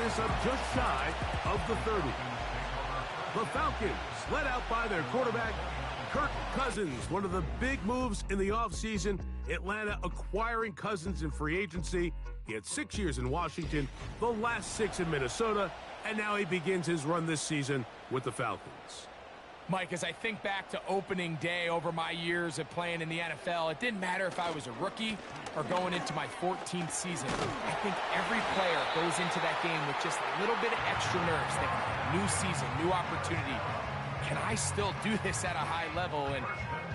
radius of just shy of the 30. The Falcons, led out by their quarterback, Kirk Cousins. One of the big moves in the offseason, Atlanta acquiring Cousins in free agency. He had 6 years in Washington, the last 6 in Minnesota, and now he begins his run this season with the Falcons. Mike, as I think back to opening day over my years of playing in the NFL, it didn't matter if I was a rookie or going into my 14th season. I think every player goes into that game with just a little bit of extra nerves, thinking, new season, new opportunity. Can I still do this at a high level? And,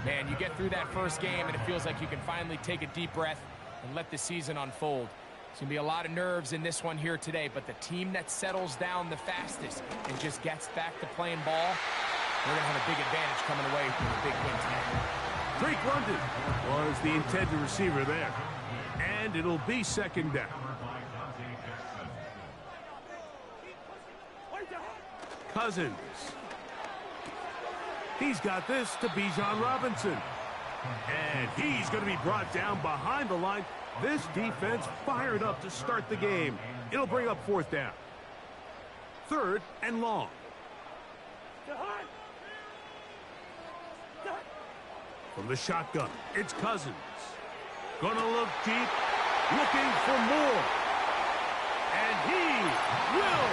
man, you get through that first game, and it feels like you can finally take a deep breath and let the season unfold. There's going to be a lot of nerves in this one here today, but the team that settles down the fastest and just gets back to playing ball, we're going to have a big advantage coming away from a big win today. Drake London was the intended receiver there. And it'll be second down. Cousins. He's got this to Bijan Robinson. And he's going to be brought down behind the line. This defense fired up to start the game. It'll bring up fourth down. Third and long. From the shotgun, it's Cousins. Gonna look deep, looking for more. And he will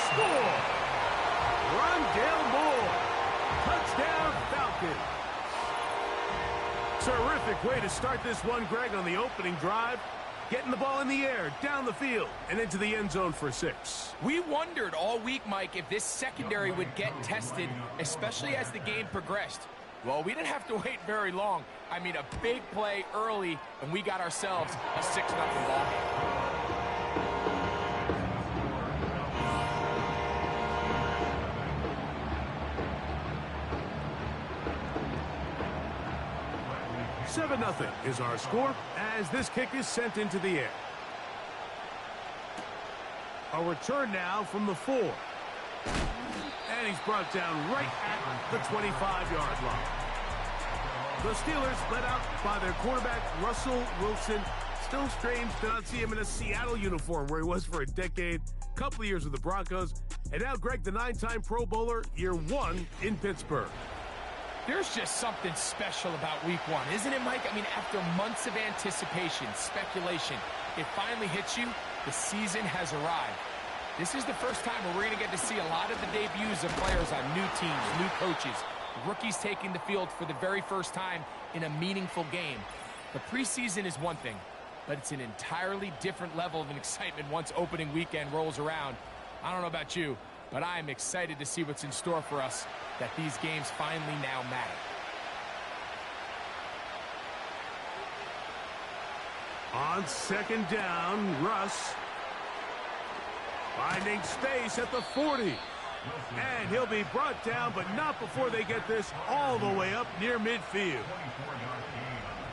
score. Rondale Moore. Touchdown, Falcons. Terrific way to start this one, Greg, on the opening drive. Getting the ball in the air, down the field, and into the end zone for 6. We wondered all week, Mike, if this secondary would get tested, especially as the game progressed. Well, we didn't have to wait very long. I mean, a big play early, and we got ourselves a 6-0 ball game. Seven 0 is our score as this kick is sent into the air. A return now from the 4. And he's brought down right at the 25-yard line. The Steelers led out by their quarterback, Russell Wilson. Still strange to not see him in a Seattle uniform where he was for a decade, couple of years with the Broncos. And now, Greg, the 9-time Pro Bowler, year 1 in Pittsburgh. There's just something special about week 1, isn't it, Mike? I mean, after months of anticipation, speculation, it finally hits you. The season has arrived. This is the first time where we're going to get to see a lot of the debuts of players on new teams, new coaches, rookies taking the field for the very first time in a meaningful game. The preseason is one thing, but it's an entirely different level of excitement once opening weekend rolls around. I don't know about you, but I am excited to see what's in store for us, that these games finally now matter. On second down, Russ finding space at the 40. And he'll be brought down, but not before they get this all the way up near midfield.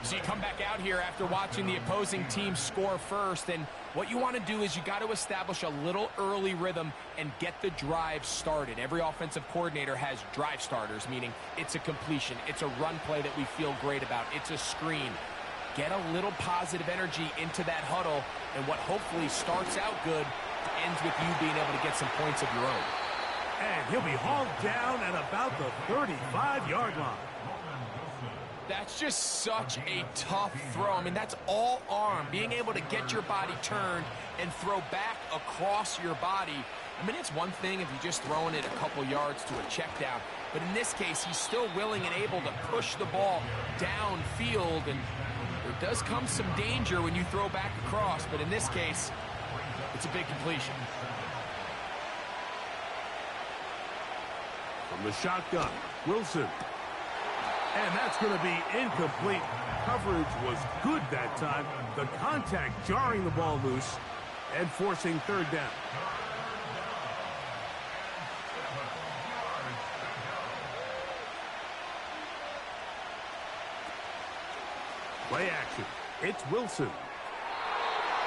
So you come back out here after watching the opposing team score first, and what you want to do is you got to establish a little early rhythm and get the drive started. Every offensive coordinator has drive starters, meaning it's a completion, it's a run play that we feel great about, it's a screen. Get a little positive energy into that huddle, and what hopefully starts out good ends with you being able to get some points of your own. And he'll be hauled down at about the 35-yard line. That's just such a tough throw. I mean, that's all arm. Being able to get your body turned and throw back across your body. I mean, it's one thing if you're just throwing it a couple yards to a check down. But in this case, he's still willing and able to push the ball downfield. And there does come some danger when you throw back across. But in this case, it's a big completion. From the shotgun, Wilson. And that's going to be incomplete. Coverage was good that time. The contact jarring the ball loose and forcing third down. Play action. It's Wilson.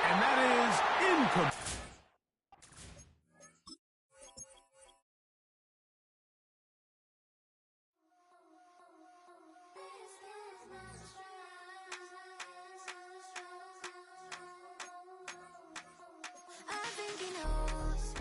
And that is incomplete. I think he knows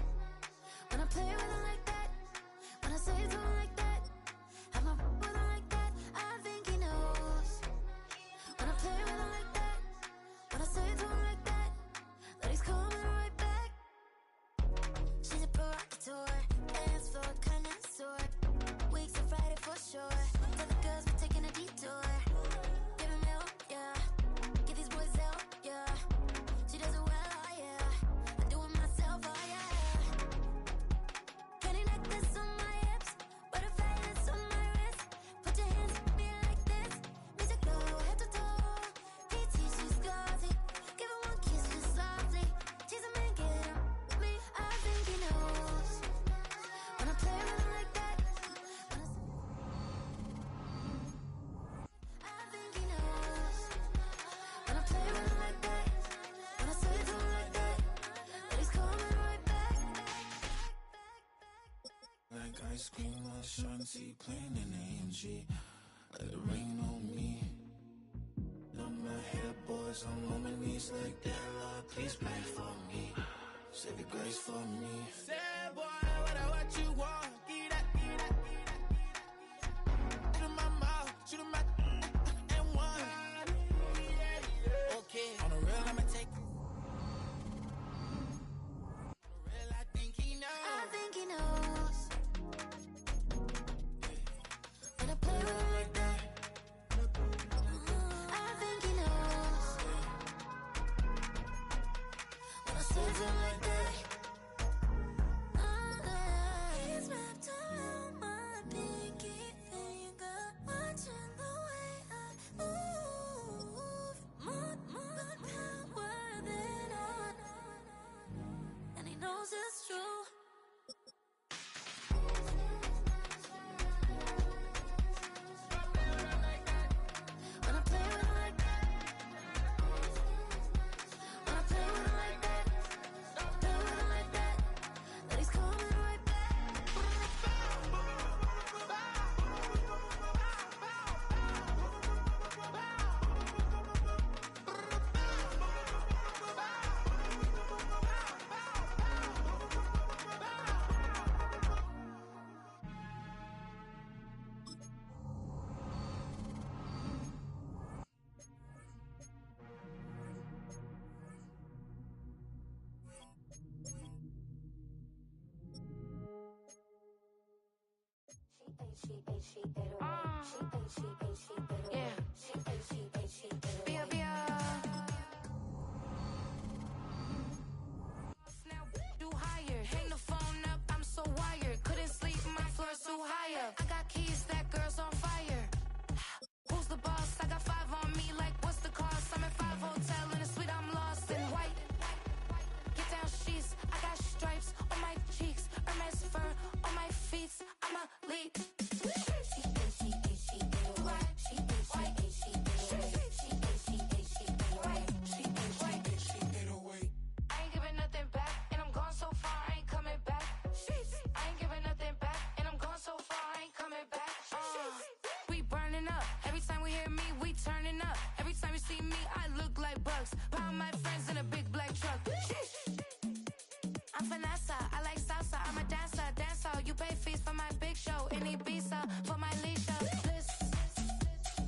screen like Shanti playing in AMG. Let it rain on me. On my head, boys, I'm on my knees like that. Lord, please pray for me. Save your grace for me. Say, boy, what you want? Get that. Shoot in my mouth, shoot in my and one. Okay, on the real, I'ma take. On the real, I think he knows. I think he knows. When I play with him like that. I think he knows. When I save him like that. He's wrapped around my pinky finger, watching the way I move. More power than on. And he knows it's true. When I play with him like that. When I play with him like that. Play with him like that. That he's coming right back. Yeah. Bia, Bia. Now do higher. Hang the phone up, I'm so wired. Couldn't sleep, my floor's too higher. I got keys, that girl's on fire. Who's the boss? I got 5 on me, like what's the cost? I'm at 5 hotel in a suite, I'm lost in white. Get down sheets, I got stripes on my cheeks, Hermes fur on my feet. I'm a lead. I ain't giving nothing back, and I'm gone so far, I ain't coming back. I ain't giving nothing back, and I'm gone so far, I ain't coming back. We burning up, every time we hear me, we turning up. Every time you see me, I look like bugs. Pound my friends in a big black truck. I'm Vanessa, I like salsa, I'm a dancer. You pay fees for my big show, in Ibiza, for my leisure.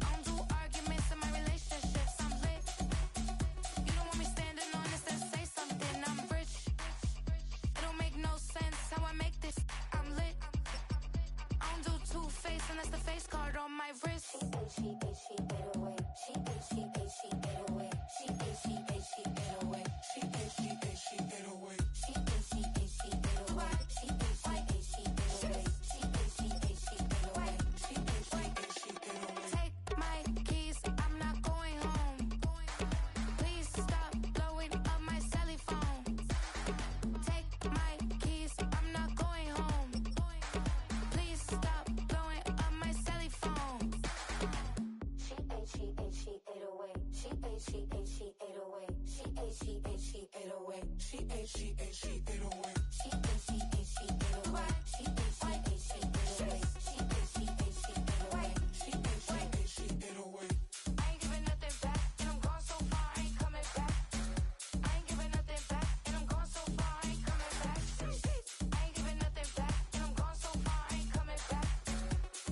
I don't do arguments in my relationships, I'm lit. You don't want me standing on this and say something, I'm rich. It don't make no sense how I make this, I'm lit. I don't do two-face unless the face card on my wrist. She get away. She get away. She get away. Take my keys, I'm not going home. Please stop blowing up my celly phone. Take my keys, I'm not going home. Please stop blowing up my celly phone. She ate away. She ate away. I ain't giving nothing back, and I'm gone so far, I ain't coming back. I ain't giving nothing back, and I'm gone so far, I ain't coming back. I ain't giving nothing back, and I'm gone so far, I ain't coming back.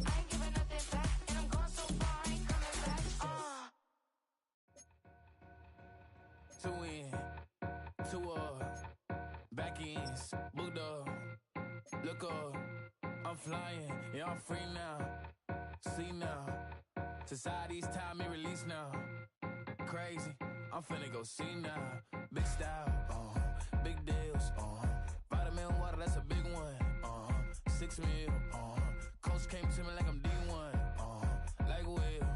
I ain't giving nothing back, and I'm gone so far, I ain't coming back. Two in, two up, back ends, booked up. Look up, I'm flying, yeah, I'm free now. See now, society's time me release now. Crazy, I'm finna go see now. Big style, big deals, vitamin water, that's a big one. 6 mil, coach came to me like I'm D1, like Will.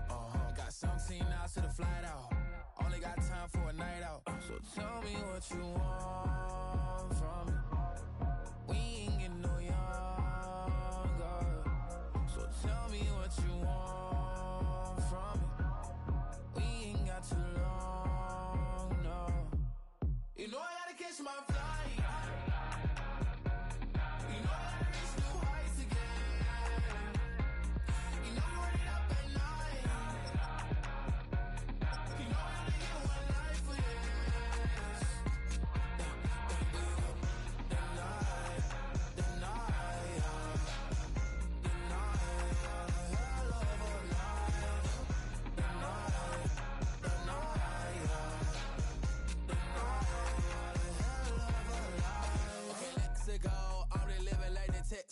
Got 17 hours to the flight out. Only got time for a night out. So tell me what you want from me. We ain't getting no younger. So tell me what you want from me. We ain't got too long, no. You know I gotta catch my flight. You know I gotta reach new heights again.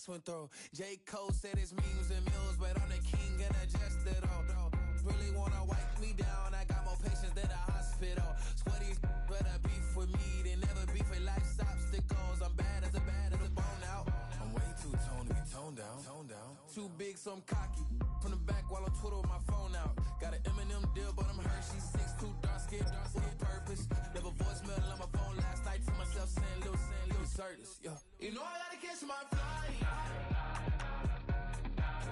X went through. J. Cole said it's memes and mules, but I'm the king and I just did all. Really wanna wipe me down, I got more patience than a hospital. Sweaties better beef with me than never beef with life's obstacles. I'm bad as a bone out. I'm way too toned to be toned down. Too big, so I'm cocky. From the back while I'm Twitter with my phone out. Got an Eminem deal, but I'm Hershey 6'2", dark skin, with purpose. Never voicemail on my phone last night to myself saying little Curtis, yo. You know I gotta catch my flight.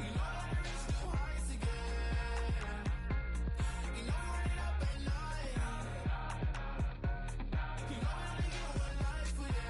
You know I gotta reach new heights again. You know I'm running up at night. You know I only get one life for this.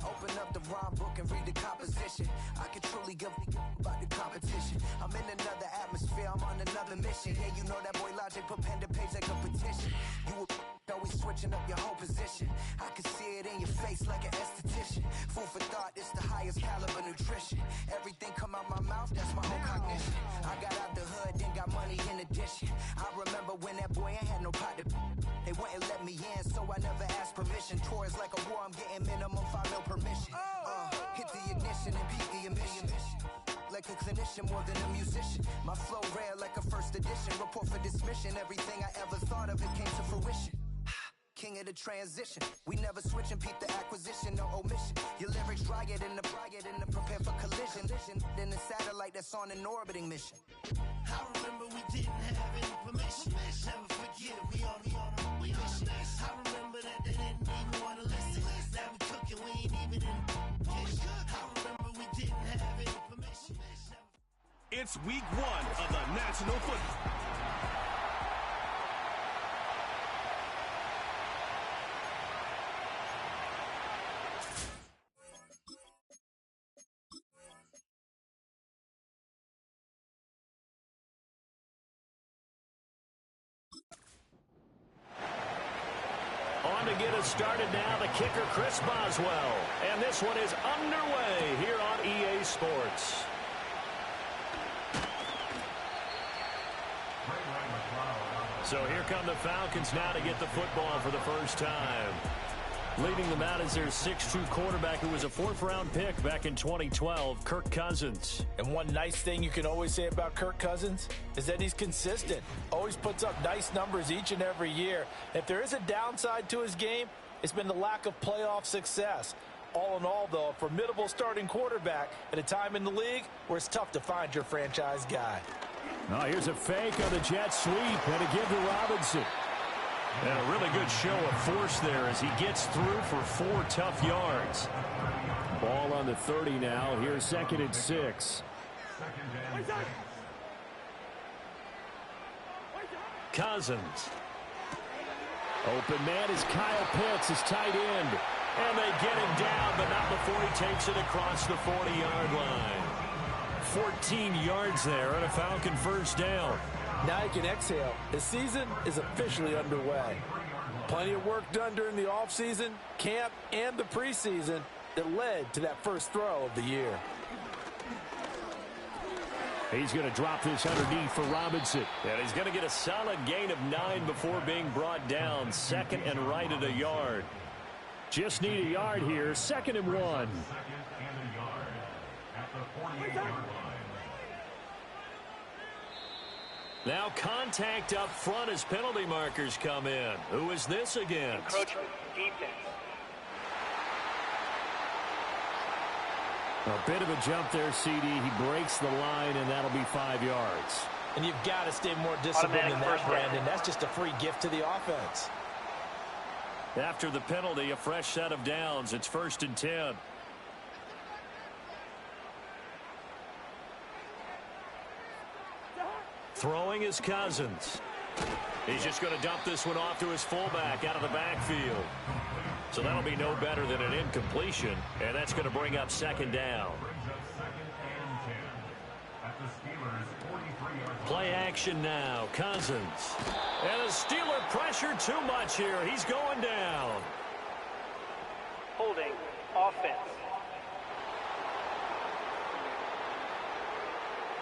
Open up the rhyme book and read the composition. I can truly give about the competition. I'm in another atmosphere, I'm on another mission. Yeah, you know that boy Logic put pen to page like a petition. You were always switching up your whole position. I can see it in your face like an esthetician. Food for thought, it's the highest caliber nutrition. Everything come out my mouth, that's my own cognition. I got out the hood, then got money in addition. I remember when that boy ain't had no pot to. They wouldn't let me in, so I never asked permission. Tours like a war, I'm getting minimum 5 mil permission. Hit the ignition and beat the emission. Like a clinician more than a musician. My flow rare like a first edition. Report for dismission. Everything I ever thought of, it came to fruition. King of the transition. We never switch and peep the acquisition, no omission. Your lyrics dry it in the prepare for collision. Then the satellite that's on an orbiting mission. I remember we didn't have any permission. Never forget, we on a mission. I remember that they didn't even want to listen. Now we cooking, we ain't even in the kitchen. I remember we didn't have any permission. It's week 1 of the National Football. On to get us started now, the kicker, Chris Boswell. And this one is underway here on EA Sports. So here come the Falcons now to get the football for the first time. Leading them out is their 6'2 quarterback who was a 4th-round pick back in 2012, Kirk Cousins. And one nice thing you can always say about Kirk Cousins is that he's consistent. Always puts up nice numbers each and every year. If there is a downside to his game, it's been the lack of playoff success. All in all, though, a formidable starting quarterback at a time in the league where it's tough to find your franchise guy. Now here's a fake on the jet sweep and a give to Robinson. And a really good show of force there as he gets through for 4 tough yards. Ball on the 30 now. Here's 2nd and 6. Cousins. Open man is Kyle Pitts, his tight end. And they get him down, but not before he takes it across the 40-yard line. 14 yards there and a Falcon first down. Now you can exhale. The season is officially underway. Plenty of work done during the offseason, camp, and the preseason that led to that first throw of the year. He's going to drop this underneath for Robinson. And he's going to get a solid gain of 9 before being brought down. Second and right at a yard. Just need a yard here. 2nd and 1. Now contact up front as penalty markers come in. Who is this against? Encroachment, defense. A bit of a jump there, CD. He breaks the line, and that'll be 5 yards. And you've got to stay more disciplined than that, Brandon. That's just a free gift to the offense. After the penalty, a fresh set of downs. It's 1st and 10. Throwing is Cousins. He's just going to dump this one off to his fullback out of the backfield. So that'll be no better than an incompletion, and that's going to bring up 2nd down. Play action now. Cousins. And the Steeler pressure too much here. He's going down. Holding, offense.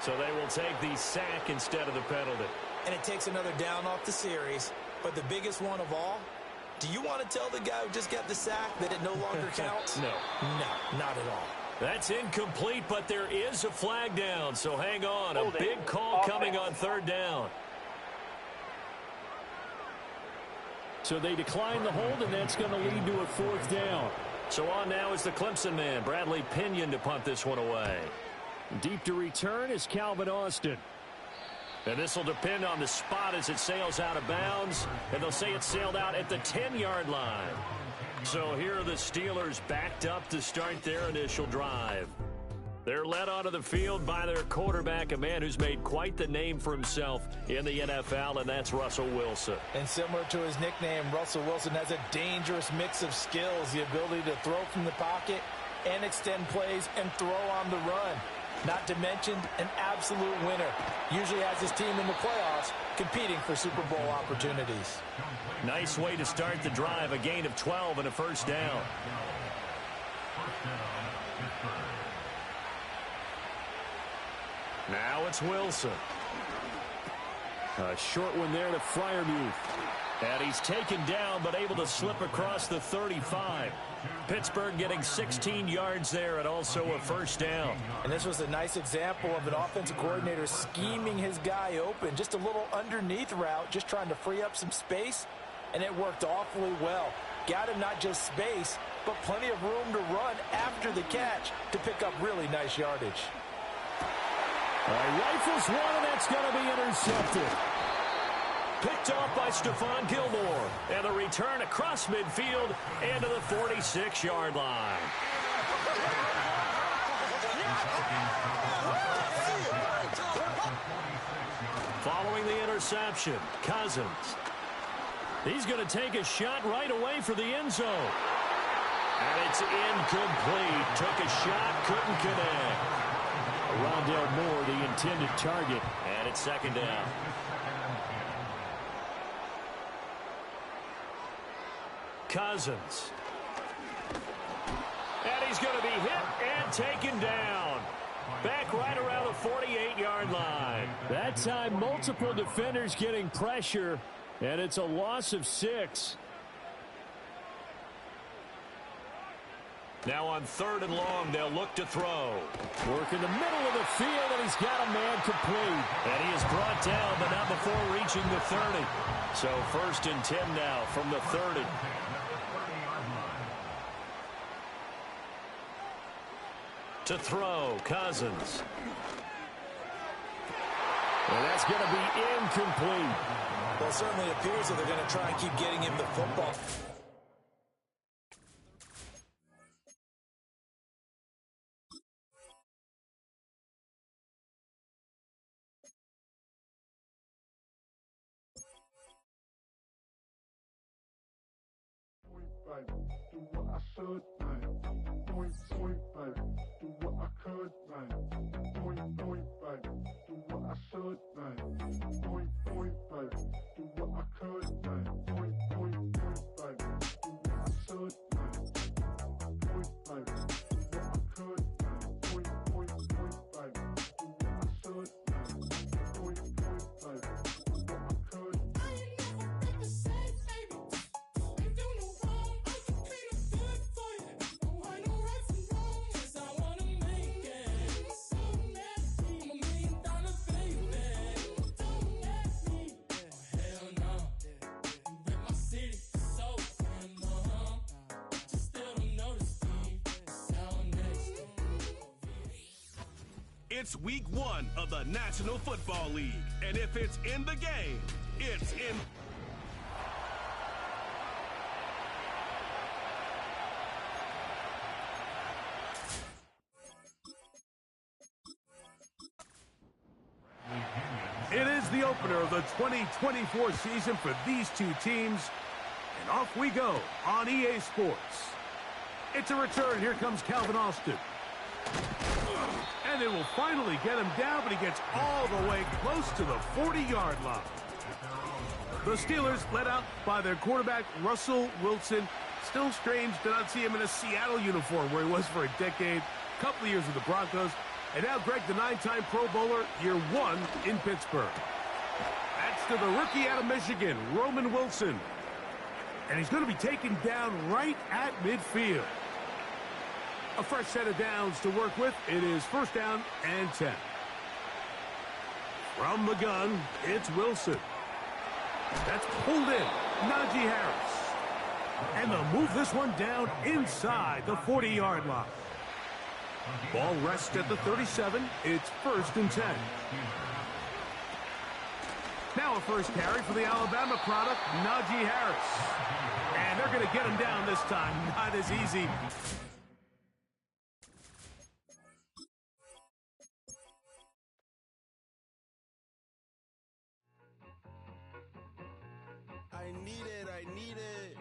So they will take the sack instead of the penalty. And it takes another down off the series. But the biggest one of all, do you want to tell the guy who just got the sack that it no longer counts? No. No, not at all. That's incomplete, but there is a flag down. So hang on. A big call coming on 3rd down. So they decline the hold, and that's going to lead to a 4th down. So on now is the Clemson man, Bradley Pinion, to punt this one away. Deep to return is Calvin Austin. And this will depend on the spot as it sails out of bounds. And they'll say it sailed out at the 10-yard line. So here are the Steelers backed up to start their initial drive. They're led onto the field by their quarterback, a man who's made quite the name for himself in the NFL, and that's Russell Wilson. And similar to his nickname, Russell Wilson has a dangerous mix of skills, the ability to throw from the pocket and extend plays and throw on the run. Not to mention an absolute winner. Usually has his team in the playoffs competing for Super Bowl opportunities. Nice way to start the drive. A gain of 12 and a 1st down. Now it's Wilson. A short one there to Freiermuth. And he's taken down but able to slip across the 35. Pittsburgh getting 16 yards there and also a 1st down. And this was a nice example of an offensive coordinator scheming his guy open. Just a little underneath route, just trying to free up some space, and it worked awfully well. Got him not just space, but plenty of room to run after the catch to pick up really nice yardage. Rifles one, and that's going to be intercepted. Picked off by Stephon Gilmore. And the return across midfield and to the 46-yard line. Following the interception, Cousins. He's going to take a shot right away for the end zone. And it's incomplete. Took a shot, couldn't connect. Rondale Moore, the intended target. And it's 2nd down. Cousins. And he's going to be hit and taken down. Back right around the 48-yard line. That time, multiple defenders getting pressure, and it's a loss of 6. Now on 3rd and long, they'll look to throw. Work in the middle of the field, and he's got a man complete. And he is brought down, but not before reaching the 30. So 1st and 10 now from the 30. To throw, Cousins. And that's going to be incomplete. Well, it certainly appears that they're going to try and keep getting him the football. Do what I should, man. Point, baby. Do what I could, man. Point, baby. Do what I should, man. Point, baby. Do what I could, man. Point, baby. Do what I should, man. Point, baby. Do what I could, man. Point, baby. Do what I should, man. It's week 1 of the National Football League. And if it's in the game, it's in. It is the opener of the 2024 season for these two teams. And off we go on EA Sports. It's a return. Here comes Calvin Austin. And they will finally get him down, but he gets all the way close to the 40-yard line. The Steelers led out by their quarterback, Russell Wilson. Still strange to not see him in a Seattle uniform where he was for a decade, a couple of years with the Broncos. And now Greg, the 9-time Pro Bowler, year 1 in Pittsburgh. That's to the rookie out of Michigan, Roman Wilson. And he's going to be taken down right at midfield. A fresh set of downs to work with. It is first down and 10. From the gun, it's Wilson. That's pulled in. Najee Harris. And they'll move this one down inside the 40-yard line. Ball rests at the 37. It's first and 10. Now a first carry for the Alabama product, Najee Harris. And they're going to get him down this time. Not as easy. I need it.